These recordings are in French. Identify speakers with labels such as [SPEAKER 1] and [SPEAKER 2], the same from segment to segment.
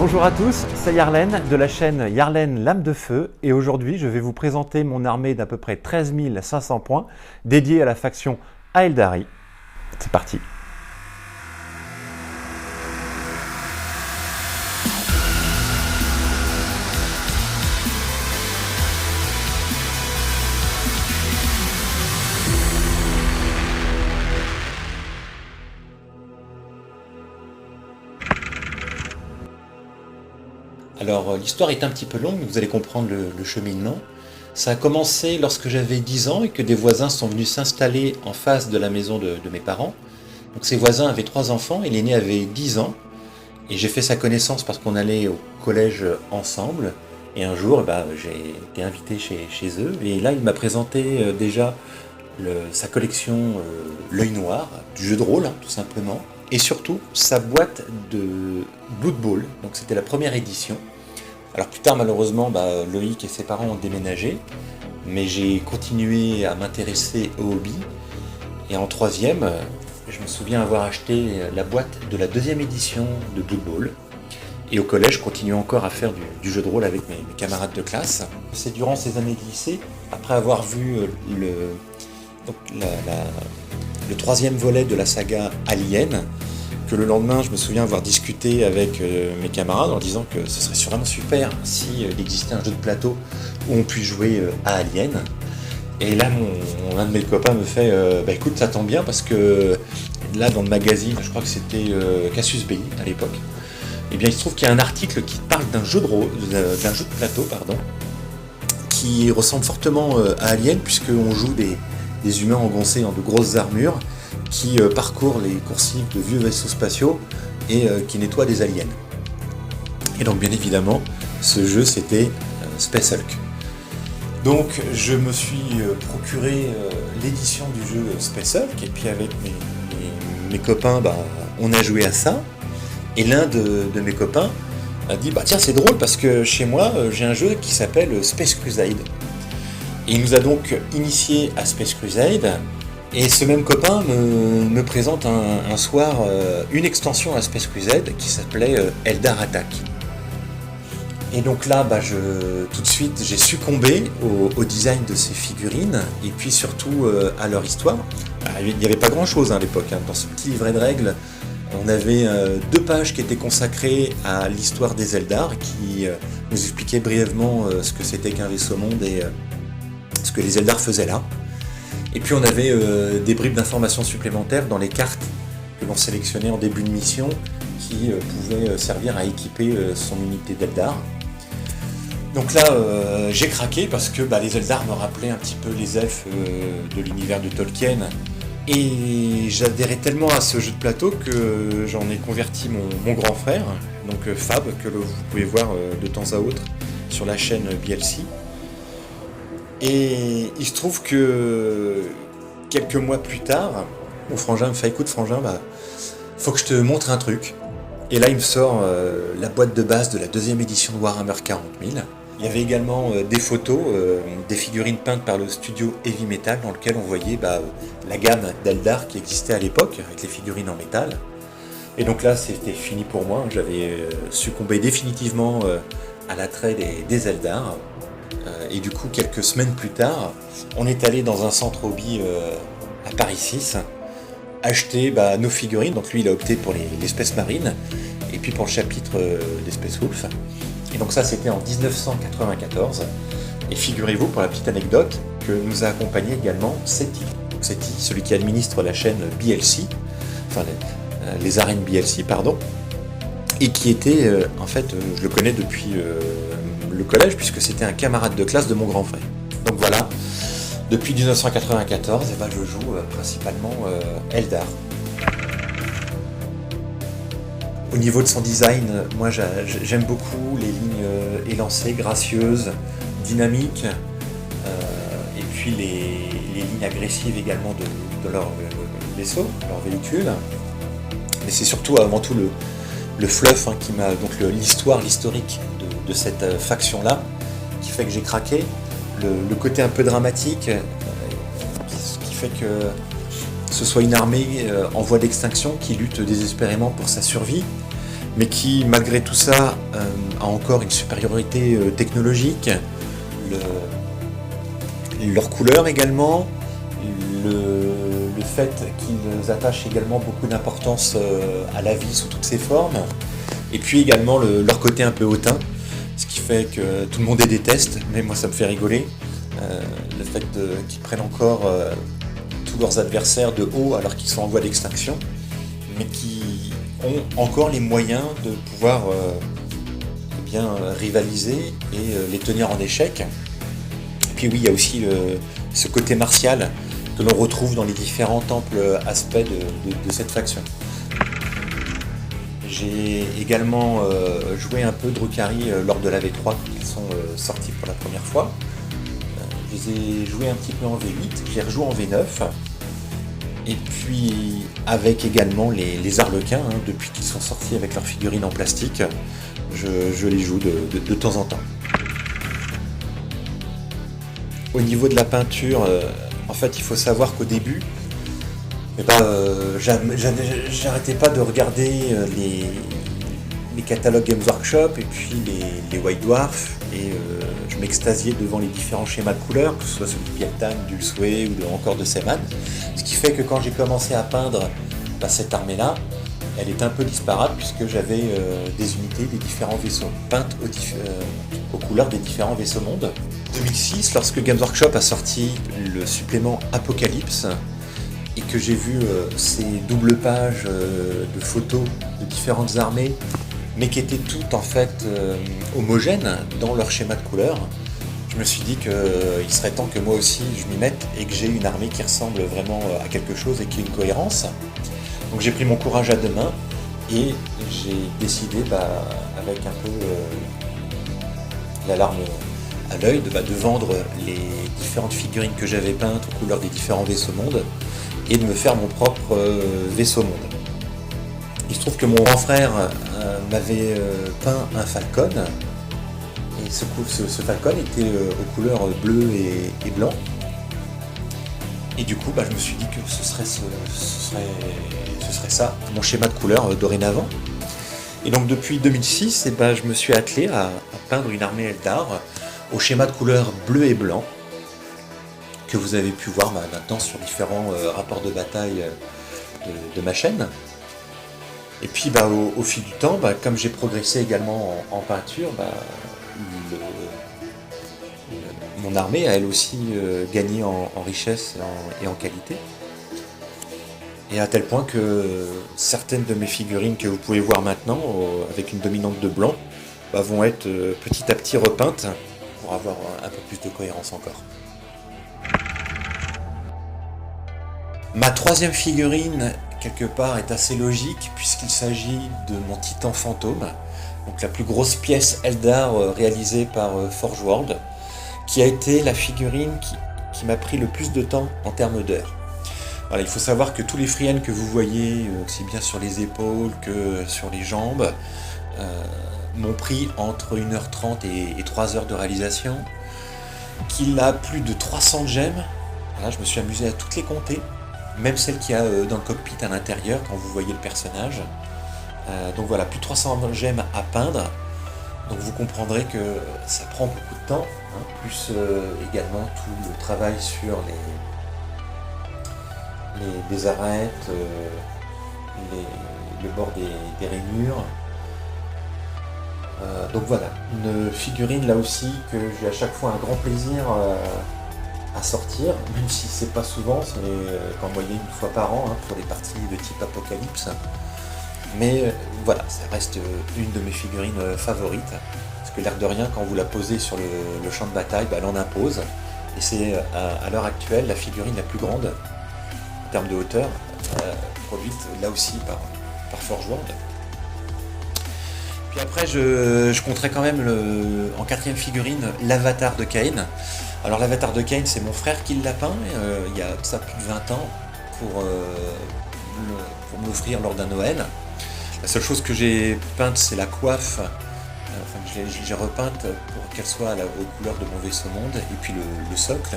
[SPEAKER 1] Bonjour à tous, c'est Yarlen de la chaîne Yarlen Lame de Feu et aujourd'hui je vais vous présenter mon armée d'à peu près 13 500 points dédiée à la faction Aeldari. C'est parti. Alors l'histoire est un petit peu longue, mais vous allez comprendre le cheminement. Ça a commencé lorsque j'avais 10 ans et que des voisins sont venus s'installer en face de la maison de mes parents. Donc ces voisins avaient 3 enfants et l'aîné avait 10 ans. Et j'ai fait sa connaissance parce qu'on allait au collège ensemble. Et un jour, j'ai été invité chez eux. Et là, il m'a présenté déjà sa collection L'œil noir, du jeu de rôle, tout simplement. Et surtout, sa boîte de Blood Bowl. Donc c'était la première édition. Alors plus tard, malheureusement, Loïc et ses parents ont déménagé. Mais j'ai continué à m'intéresser au hobby. Et en troisième, je me souviens avoir acheté la boîte de la deuxième édition de Blood Bowl. Et au collège, je continue encore à faire du jeu de rôle avec mes camarades de classe. C'est durant ces années de lycée, après avoir vu le troisième volet de la saga Alien, que le lendemain, je me souviens avoir discuté avec mes camarades en disant que ce serait vraiment super s'il existait un jeu de plateau où on puisse jouer à Alien. Et là, un de mes copains me fait écoute, ça tombe bien parce que là, dans le magazine, je crois que c'était Cassius Belli à l'époque, et bien il se trouve qu'il y a un article qui parle d'un jeu de plateau, qui ressemble fortement à Alien, puisqu'on joue des humains engoncés dans de grosses armures qui parcourent les coursives de vieux vaisseaux spatiaux et qui nettoient des aliens. Et donc bien évidemment, ce jeu c'était Space Hulk. Donc je me suis procuré l'édition du jeu Space Hulk, et puis avec mes copains, on a joué à ça. Et l'un de mes copains a dit tiens, c'est drôle parce que chez moi j'ai un jeu qui s'appelle Space Crusade. Et il nous a donc initié à Space Crusade. Et ce même copain me présente un soir une extension à Space Crusade qui s'appelait Eldar Attack. Et donc là, tout de suite, j'ai succombé au design de ces figurines et puis surtout à leur histoire. Il n'y avait pas grand-chose à l'époque. Dans ce petit livret de règles, on avait 2 pages qui étaient consacrées à l'histoire des Eldar, qui nous expliquaient brièvement ce que c'était qu'un vaisseau monde et ce que les Eldar faisaient là. Et puis on avait des bribes d'informations supplémentaires dans les cartes que l'on sélectionnait en début de mission qui pouvaient servir à équiper son unité d'Eldar. Donc là, j'ai craqué parce que les Eldar me rappelaient un petit peu les elfes de l'univers de Tolkien. Et j'adhérais tellement à ce jeu de plateau que j'en ai converti mon grand frère, donc Fab, que vous pouvez voir de temps à autre sur la chaîne BLC. Et il se trouve que quelques mois plus tard, mon frangin me fait écoute frangin, faut que je te montre un truc. Et là il me sort la boîte de base de la deuxième édition de Warhammer 40 000. Il y avait également des photos, des figurines peintes par le studio Heavy Metal dans lequel on voyait la gamme d'Eldar qui existait à l'époque avec les figurines en métal. Et donc là c'était fini pour moi, j'avais succombé définitivement à l'attrait des Eldar. Et du coup quelques semaines plus tard, on est allé dans un centre hobby à Paris 6 acheter nos figurines. Donc lui il a opté pour les Space Marines et puis pour le chapitre des Space Wolves. Et donc ça c'était en 1994, et figurez-vous pour la petite anecdote que nous a accompagné également Seti. Donc Seti, celui qui administre la chaîne BLC, enfin les arènes BLC pardon, et qui était je le connais depuis le collège puisque c'était un camarade de classe de mon grand frère. Donc voilà, depuis 1994 je joue principalement Eldar. Au niveau de son design, moi j'aime beaucoup les lignes élancées, gracieuses, dynamiques, et puis les lignes agressives également de leur vaisseau, leur véhicule. Mais c'est surtout avant tout le fluff qui m'a, donc l'historique de cette faction-là, qui fait que j'ai craqué. Le côté un peu dramatique, qui fait que ce soit une armée en voie d'extinction qui lutte désespérément pour sa survie, mais qui malgré tout ça a encore une supériorité technologique, leur couleur également, le fait qu'ils attachent également beaucoup d'importance à la vie sous toutes ses formes, et puis également leur côté un peu hautain, ce qui fait que tout le monde les déteste, mais moi ça me fait rigoler, le fait qu'ils prennent encore tous leurs adversaires de haut alors qu'ils sont en voie d'extinction, mais qui ont encore les moyens de pouvoir rivaliser et les tenir en échec. Et puis oui, il y a aussi ce côté martial que l'on retrouve dans les différents temples aspects de cette faction. J'ai également joué un peu Drukhari lors de la V3 quand ils sont sortis pour la première fois. Je les ai joués un petit peu en V8, j'ai rejoué en V9. Et puis avec également les Arlequins, depuis qu'ils sont sortis avec leurs figurines en plastique, je les joue de temps en temps. Au niveau de la peinture, en fait il faut savoir qu'au début, j'arrêtais pas de regarder les catalogues Games Workshop et puis les White Dwarf, et je m'extasiais devant les différents schémas de couleurs, que ce soit celui de Piettan, d'Ulsway ou encore de Seman. Ce qui fait que quand j'ai commencé à peindre cette armée-là, elle était un peu disparate puisque j'avais des unités des différents vaisseaux peintes aux couleurs des différents vaisseaux mondes. En 2006, lorsque Games Workshop a sorti le supplément Apocalypse et que j'ai vu ces doubles pages de photos de différentes armées, mais qui étaient toutes en fait homogènes dans leur schéma de couleurs, je me suis dit qu'il serait temps que moi aussi je m'y mette et que j'ai une armée qui ressemble vraiment à quelque chose et qui ait une cohérence. Donc j'ai pris mon courage à deux mains et j'ai décidé, avec un peu la larme à l'œil, de vendre les différentes figurines que j'avais peintes aux couleurs des différents vaisseaux mondes et de me faire mon propre vaisseau monde. Il se trouve que mon grand frère m'avait peint un Falcon, et ce Falcon était aux couleurs bleu et blanc. Et du coup, je me suis dit que ce serait ça, mon schéma de couleurs dorénavant. Et donc depuis 2006, je me suis attelé à peindre une armée Eldar au schéma de couleurs bleu et blanc, que vous avez pu voir maintenant sur différents rapports de bataille de ma chaîne. Et puis au fil du temps, comme j'ai progressé également en peinture, mon armée a elle aussi gagné en richesse et en qualité. Et à tel point que certaines de mes figurines que vous pouvez voir maintenant, avec une dominante de blanc, vont être petit à petit repeintes pour avoir un peu plus de cohérence encore. Ma troisième figurine, quelque part, est assez logique puisqu'il s'agit de mon Titan Fantôme, donc la plus grosse pièce Eldar réalisée par Forge World, qui a été la figurine qui m'a pris le plus de temps en termes d'heures. Voilà, il faut savoir que tous les freehands que vous voyez, aussi bien sur les épaules que sur les jambes, m'ont pris entre 1h30 et 3 heures de réalisation, qu'il a plus de 300 gemmes. Voilà, je me suis amusé à toutes les compter, même celles qu'il y a dans le cockpit à l'intérieur quand vous voyez le personnage. Donc voilà, plus de 300 gemmes à peindre. Donc vous comprendrez que ça prend beaucoup de temps, plus également tout le travail sur les arêtes, le bord des rainures. Donc voilà, une figurine là aussi que j'ai à chaque fois un grand plaisir à sortir, même si c'est pas souvent, c'est en moyenne une fois par an pour les parties de type Apocalypse. Mais voilà, ça reste une de mes figurines favorites, parce que l'air de rien, quand vous la posez sur le champ de bataille, elle en impose, et c'est à l'heure actuelle la figurine la plus grande en termes de hauteur, produite là aussi par Forge World. Puis après, je compterai quand même en quatrième figurine l'avatar de Kain. Alors l'avatar de Kain, c'est mon frère qui l'a peint il y a ça plus de 20 ans pour me l'offrir lors d'un Noël. La seule chose que j'ai peinte, c'est la coiffe, j'ai repeinte pour qu'elle soit aux couleurs de mon vaisseau monde, et puis le socle.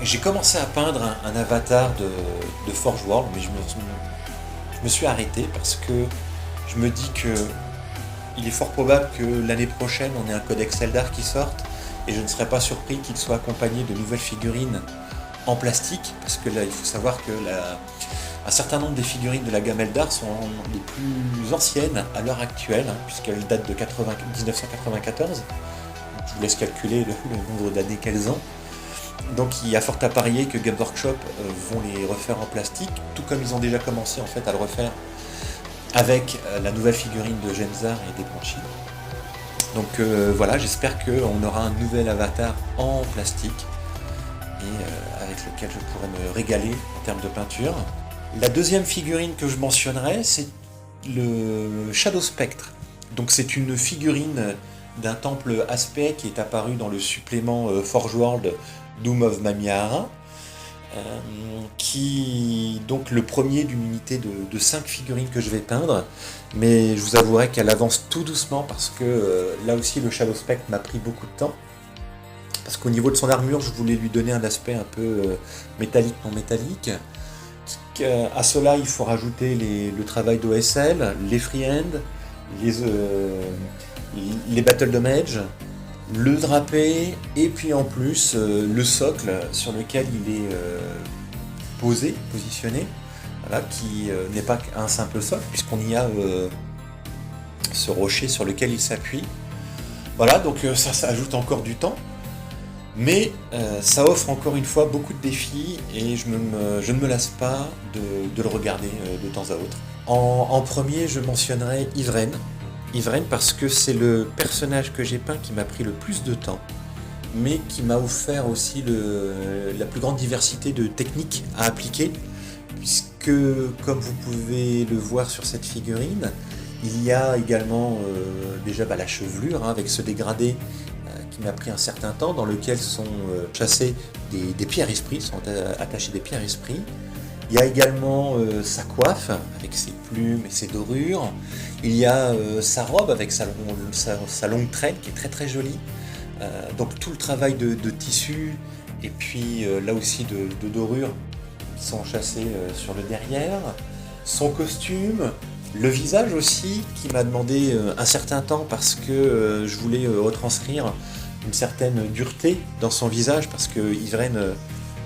[SPEAKER 1] J'ai commencé à peindre un avatar de Forge World, mais je me suis arrêté parce que je me dis que il est fort probable que l'année prochaine on ait un codex Eldar qui sorte, et je ne serais pas surpris qu'il soit accompagné de nouvelles figurines en plastique, parce que là il faut savoir que un certain nombre des figurines de la gamme Eldar sont les plus anciennes à l'heure actuelle, puisqu'elles datent de 1994. Je vous laisse calculer le nombre d'années qu'elles ont. Donc il y a fort à parier que Games Workshop vont les refaire en plastique, tout comme ils ont déjà commencé en fait à le refaire avec la nouvelle figurine de Gemzar et des Banshee. Donc voilà, j'espère qu'on aura un nouvel avatar en plastique et avec lequel je pourrai me régaler en termes de peinture. La deuxième figurine que je mentionnerai, c'est le Shadow Spectre. Donc c'est une figurine d'un temple aspect qui est apparu dans le supplément Forge World Doom of Mamiara, qui donc le premier d'une unité de 5 figurines que je vais peindre, mais je vous avouerai qu'elle avance tout doucement parce que là aussi le Shadow Spectre m'a pris beaucoup de temps, parce qu'au niveau de son armure je voulais lui donner un aspect un peu métallique non métallique. À cela il faut rajouter le travail d'OSL, les freehand, les battle damage, le drapé, et puis en plus le socle sur lequel il est positionné, voilà, qui n'est pas un simple socle puisqu'on y a ce rocher sur lequel il s'appuie. Voilà, donc ça ajoute encore du temps, mais ça offre encore une fois beaucoup de défis et je ne me lasse pas de le regarder de temps à autre. En premier, je mentionnerai Yvraine. Yvraine parce que c'est le personnage que j'ai peint qui m'a pris le plus de temps, mais qui m'a offert aussi la plus grande diversité de techniques à appliquer, puisque comme vous pouvez le voir sur cette figurine, il y a également déjà la chevelure avec ce dégradé qui m'a pris un certain temps, dans lequel sont chassés des pierres esprits, sont attachés des pierres esprits. Il y a également sa coiffe avec ses plumes et ses dorures. Il y a sa robe avec sa longue traîne qui est très très jolie. Donc tout le travail de tissu et puis là aussi de dorures qui sont chassées sur le derrière. Son costume, le visage aussi qui m'a demandé un certain temps parce que je voulais retranscrire une certaine dureté dans son visage, parce que Yvraine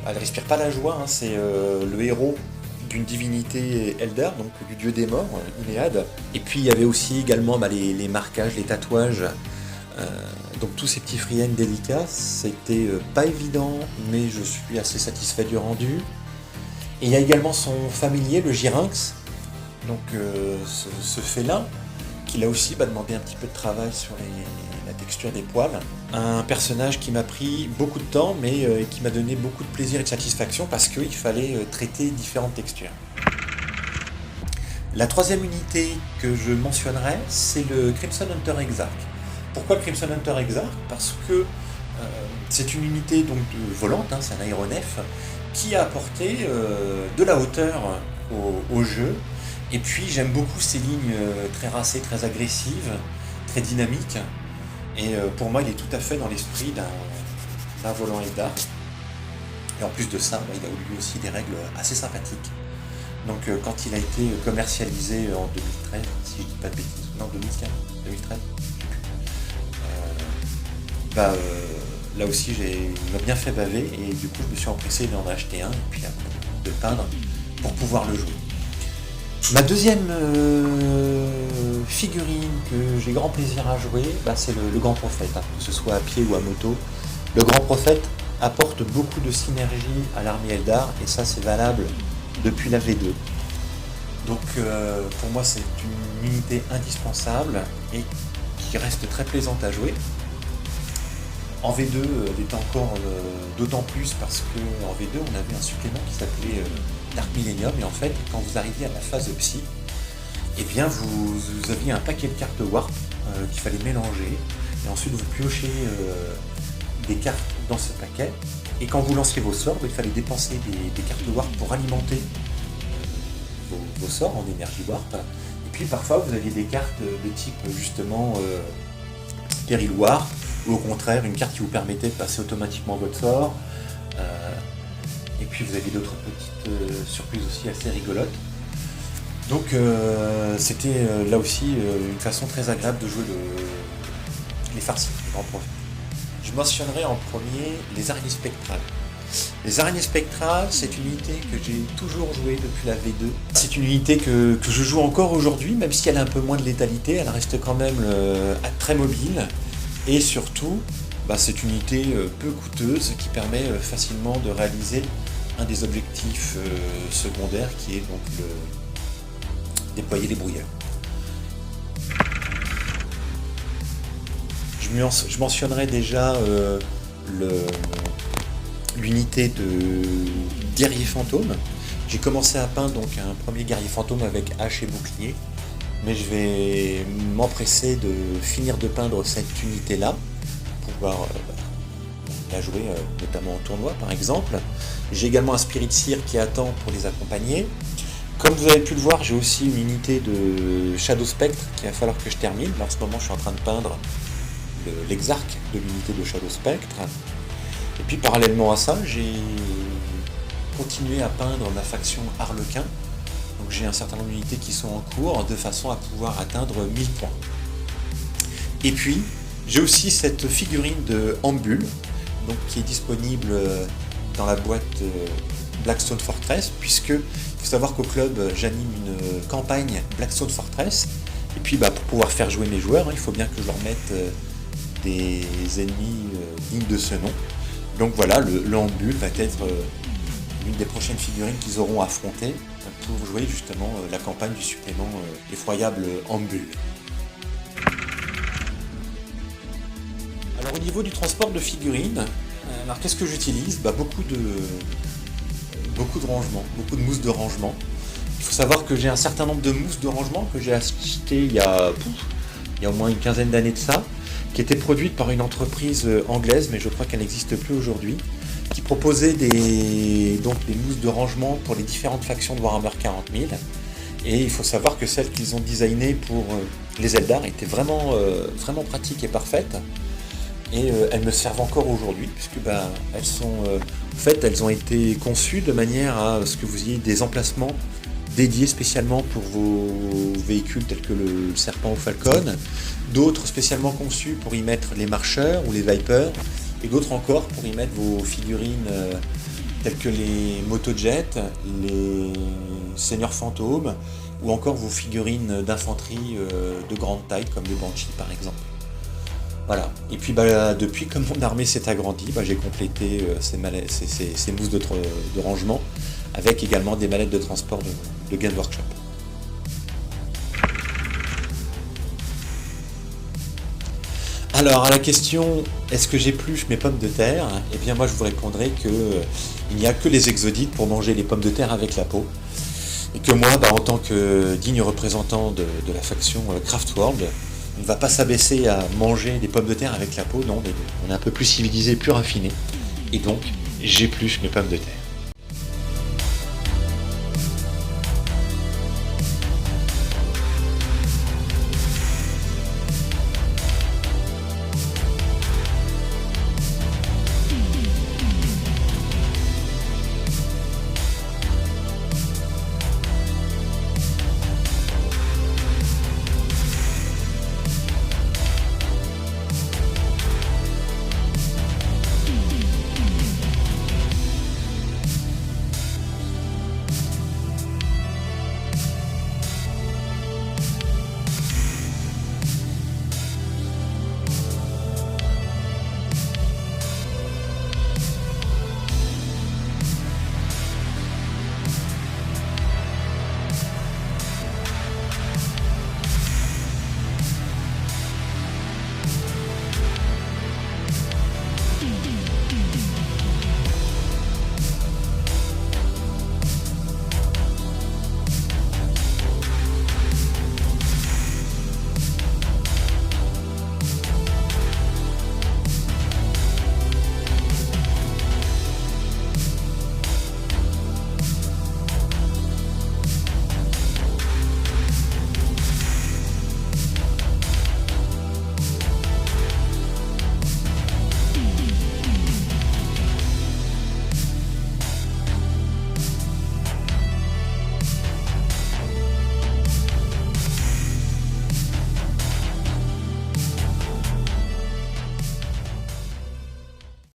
[SPEAKER 1] elle respire pas la joie, c'est le héros d'une divinité Eldar, donc du dieu des morts, Inéad. Et puis il y avait aussi également les marquages, les tatouages, donc tous ces petits freehand délicats. C'était pas évident, mais je suis assez satisfait du rendu. Et il y a également son familier, le Gyrinx, donc ce félin, qui là aussi demandé un petit peu de travail sur la texture des poils. Un personnage qui m'a pris beaucoup de temps, mais qui m'a donné beaucoup de plaisir et de satisfaction parce qu'il fallait traiter différentes textures. La troisième unité que je mentionnerai, c'est le Crimson Hunter Exarch. Pourquoi le Crimson Hunter Exarch? Parce que c'est une unité donc volante, c'est un aéronef, qui a apporté de la hauteur au jeu. Et puis j'aime beaucoup ces lignes très racées, très agressives, très dynamiques. Et pour moi, il est tout à fait dans l'esprit d'un volant Eldar. Et en plus de ça, il a eu aussi des règles assez sympathiques. Donc quand il a été commercialisé en 2013, si je ne dis pas de bêtises, non 2015, 2013, là aussi il m'a bien fait baver et du coup je me suis empressé d'en acheter un et puis de le peindre pour pouvoir le jouer. Ma deuxième figurine que j'ai grand plaisir à jouer, c'est le Grand Prophète, que ce soit à pied ou à moto. Le Grand Prophète apporte beaucoup de synergie à l'armée Eldar et ça c'est valable depuis la V2. Donc pour moi c'est une unité indispensable et qui reste très plaisante à jouer. En V2 elle était encore d'autant plus parce qu'en V2 on avait un supplément qui s'appelait Dark Millennium, et en fait quand vous arriviez à la phase psy, et bien vous aviez un paquet de cartes Warp qu'il fallait mélanger, et ensuite vous piochez des cartes dans ce paquet, et quand vous lanciez vos sorts, il fallait dépenser des cartes Warp pour alimenter vos sorts en énergie Warp, et puis parfois vous aviez des cartes de type justement Peril Warp, ou au contraire une carte qui vous permettait de passer automatiquement votre sort. Et puis vous avez d'autres petites surprises aussi assez rigolotes. Donc c'était là aussi une façon très agréable de jouer les farcis, les grands profils. Je mentionnerai en premier les araignées spectrales. Les araignées spectrales, c'est une unité que j'ai toujours jouée depuis la V2. C'est une unité que je joue encore aujourd'hui, même si elle a un peu moins de létalité, elle reste quand même très mobile. Et surtout, c'est une unité peu coûteuse qui permet facilement de réaliser un des objectifs secondaires qui est donc déployer les brouilleurs. Je mentionnerai déjà l'unité de guerrier fantôme. J'ai commencé à peindre donc un premier guerrier fantôme avec hache et bouclier, mais je vais m'empresser de finir de peindre cette unité-là pour pouvoir la jouer notamment en tournoi par exemple. J'ai également un Spirit Seer qui attend pour les accompagner. Comme vous avez pu le voir, j'ai aussi une unité de Shadow Spectre qu'il va falloir que je termine. Là, en ce moment, je suis en train de peindre l'exarque de l'unité de Shadow Spectre. Et puis parallèlement à ça, j'ai continué à peindre ma faction Harlequin. Donc j'ai un certain nombre d'unités qui sont en cours de façon à pouvoir atteindre 1000 points. Et puis j'ai aussi cette figurine de Ambul, donc qui est disponible dans la boîte Blackstone Fortress, puisque il faut savoir qu'au club j'anime une campagne Blackstone Fortress. Et puis pour pouvoir faire jouer mes joueurs, il faut bien que je leur mette des ennemis dignes de ce nom. Donc voilà, le Ambul va être l'une des prochaines figurines qu'ils auront affrontées pour jouer justement la campagne du supplément effroyable Ambul. Alors au niveau du transport de figurines, alors qu'est-ce que j'utilise ? Beaucoup de rangement, beaucoup de mousse de rangement. Il faut savoir que j'ai un certain nombre de mousses de rangement que j'ai achetées il y a au moins une quinzaine d'années de ça, qui était produite par une entreprise anglaise, mais je crois qu'elle n'existe plus aujourd'hui, qui proposait des mousses de rangement pour les différentes factions de Warhammer 40 000. Et il faut savoir que celles qu'ils ont designées pour les Eldar étaient vraiment pratiques et parfaites. Et elles me servent encore aujourd'hui, puisque elles ont été conçues de manière à ce que vous ayez des emplacements dédiés spécialement pour vos véhicules tels que le Serpent ou Falcon, d'autres spécialement conçus pour y mettre les marcheurs ou les Vipers, et d'autres encore pour y mettre vos figurines telles que les Motojets, les Seigneurs Fantômes, ou encore vos figurines d'infanterie de grande taille comme les Banshee par exemple. Voilà. Et puis depuis que mon armée s'est agrandie, j'ai complété ces mousses de rangement avec également des mallettes de transport de Games Workshop. Alors à la question est-ce que j'épluche mes pommes de terre ? Eh bien moi je vous répondrai que il n'y a que les exodites pour manger les pommes de terre avec la peau. Et que moi, en tant que digne représentant de la faction Craftworld, on ne va pas s'abaisser à manger des pommes de terre avec la peau, non, on est un peu plus civilisé, plus raffiné. Et donc, j'épluche mes pommes de terre.